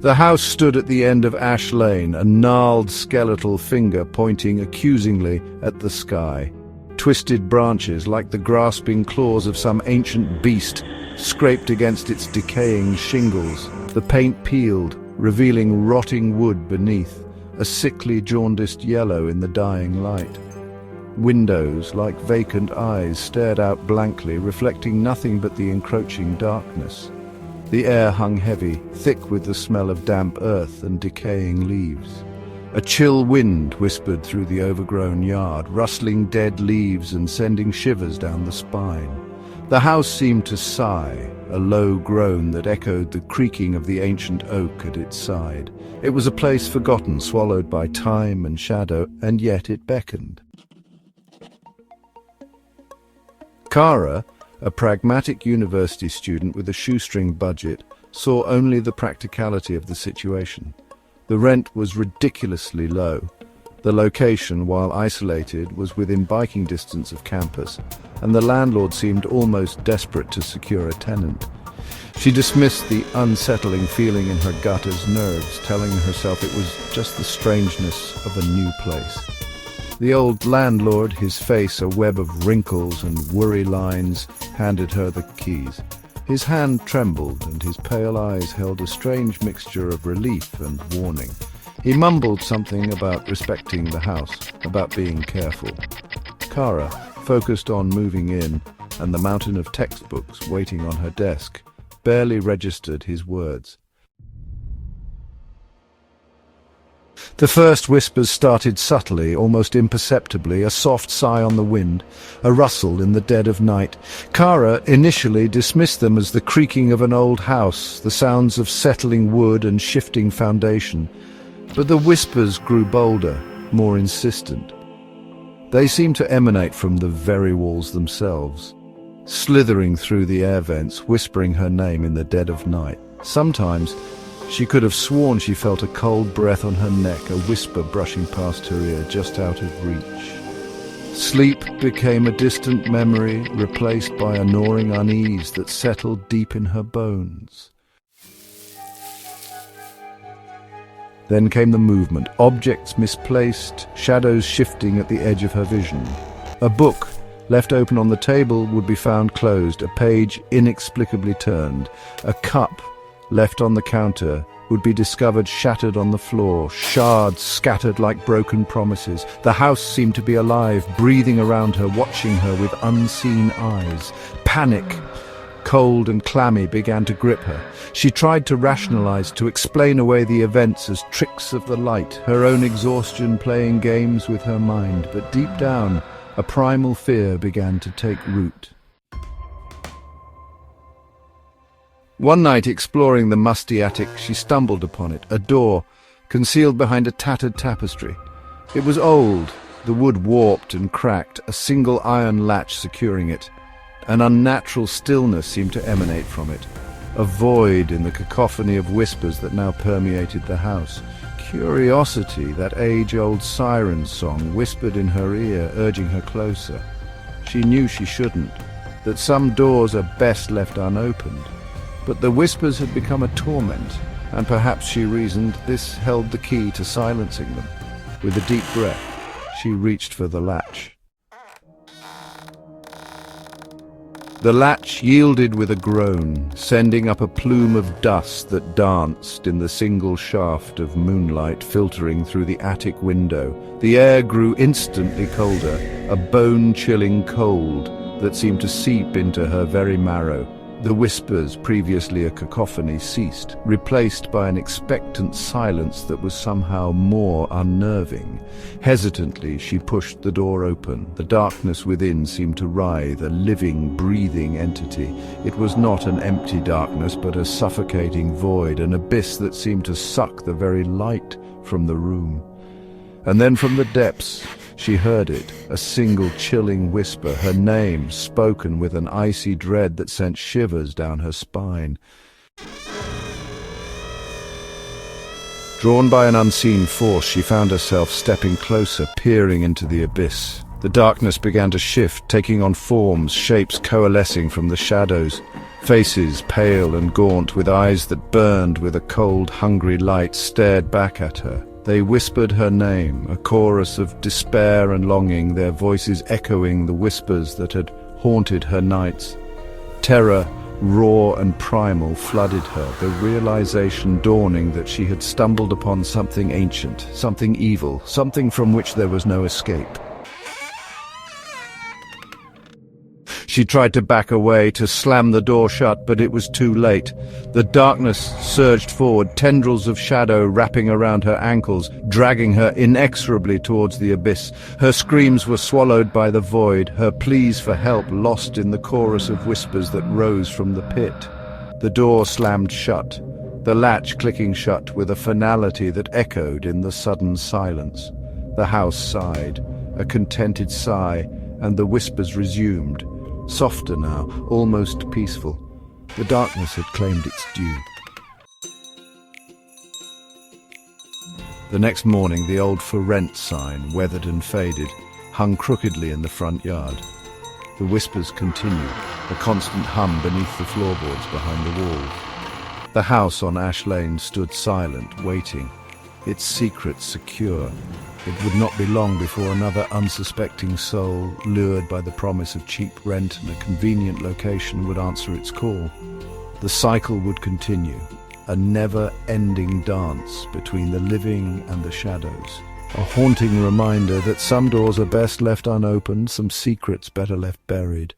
The house stood at the end of Ash Lane, a gnarled skeletal finger pointing accusingly at the sky. Twisted branches, like the grasping claws of some ancient beast, scraped against its decaying shingles. The paint peeled, revealing rotting wood beneath, a sickly jaundiced yellow in the dying light. Windows, like vacant eyes, stared out blankly, reflecting nothing but the encroaching darkness. The air hung heavy, thick with the smell of damp earth and decaying leaves. A chill wind whispered through the overgrown yard, rustling dead leaves and sending shivers down the spine. The house seemed to sigh, a low groan that echoed the creaking of the ancient oak at its side. It was a place forgotten, swallowed by time and shadow, and yet it beckoned. Kara, a pragmatic university student with a shoestring budget, saw only the practicality of the situation. The rent was ridiculously low. The location, while isolated, was within biking distance of campus, and the landlord seemed almost desperate to secure a tenant. She dismissed the unsettling feeling in her gut as nerves, telling herself it was just the strangeness of a new place. The old landlord, his face a web of wrinkles and worry lines, handed her the keys. His hand trembled and his pale eyes held a strange mixture of relief and warning. He mumbled something about respecting the house, about being careful. Kara, focused on moving in, and the mountain of textbooks waiting on her desk, barely registered his words. The first whispers started subtly, almost imperceptibly, a soft sigh on the wind, a rustle in the dead of night. Kara initially dismissed them as the creaking of an old house, the sounds of settling wood and shifting foundation. But the whispers grew bolder, more insistent. They seemed to emanate from the very walls themselves, slithering through the air vents, whispering her name in the dead of night. Sometimes she could have sworn she felt a cold breath on her neck, a whisper brushing past her ear, just out of reach. Sleep became a distant memory, replaced by a gnawing unease that settled deep in her bones. Then came the movement, objects misplaced, shadows shifting at the edge of her vision. A book, left open on the table, would be found closed, a page inexplicably turned. A cup, left on the counter, would be discovered shattered on the floor, shards scattered like broken promises. The house seemed to be alive, breathing around her, watching her with unseen eyes. Panic, cold and clammy, began to grip her. She tried to rationalize, to explain away the events as tricks of the light, her own exhaustion playing games with her mind. But deep down, a primal fear began to take root. One night, exploring the musty attic, she stumbled upon it, a door, concealed behind a tattered tapestry. It was old, the wood warped and cracked, a single iron latch securing it. An unnatural stillness seemed to emanate from it, a void in the cacophony of whispers that now permeated the house. Curiosity, that age-old siren song, whispered in her ear, urging her closer. She knew she shouldn't, that some doors are best left unopened. But the whispers had become a torment, and perhaps, she reasoned, this held the key to silencing them. With a deep breath, she reached for the latch. The latch yielded with a groan, sending up a plume of dust that danced in the single shaft of moonlight filtering through the attic window. The air grew instantly colder, a bone-chilling cold that seemed to seep into her very marrow. The whispers, previously a cacophony, ceased, replaced by an expectant silence that was somehow more unnerving. Hesitantly, she pushed the door open. The darkness within seemed to writhe, a living, breathing entity. It was not an empty darkness, but a suffocating void, an abyss that seemed to suck the very light from the room. And then from the depths, she heard it, a single chilling whisper, her name spoken with an icy dread that sent shivers down her spine. Drawn by an unseen force, she found herself stepping closer, peering into the abyss. The darkness began to shift, taking on forms, shapes coalescing from the shadows. Faces, pale and gaunt, with eyes that burned with a cold, hungry light, stared back at her. They whispered her name, a chorus of despair and longing, their voices echoing the whispers that had haunted her nights. Terror, raw and primal, flooded her, the realization dawning that she had stumbled upon something ancient, something evil, something from which there was no escape. She tried to back away, to slam the door shut, but it was too late. The darkness surged forward, tendrils of shadow wrapping around her ankles, dragging her inexorably towards the abyss. Her screams were swallowed by the void, her pleas for help lost in the chorus of whispers that rose from the pit. The door slammed shut, the latch clicking shut with a finality that echoed in the sudden silence. The house sighed, a contented sigh, and the whispers resumed. Softer now, almost peaceful. The darkness had claimed its due. The next morning, the old "For Rent" sign, weathered and faded, hung crookedly in the front yard. The whispers continued, a constant hum beneath the floorboards behind the walls. The house on Ash Lane stood silent, waiting, its secret secure. It would not be long before another unsuspecting soul, lured by the promise of cheap rent and a convenient location, would answer its call. The cycle would continue, a never-ending dance between the living and the shadows. A haunting reminder that some doors are best left unopened, some secrets better left buried.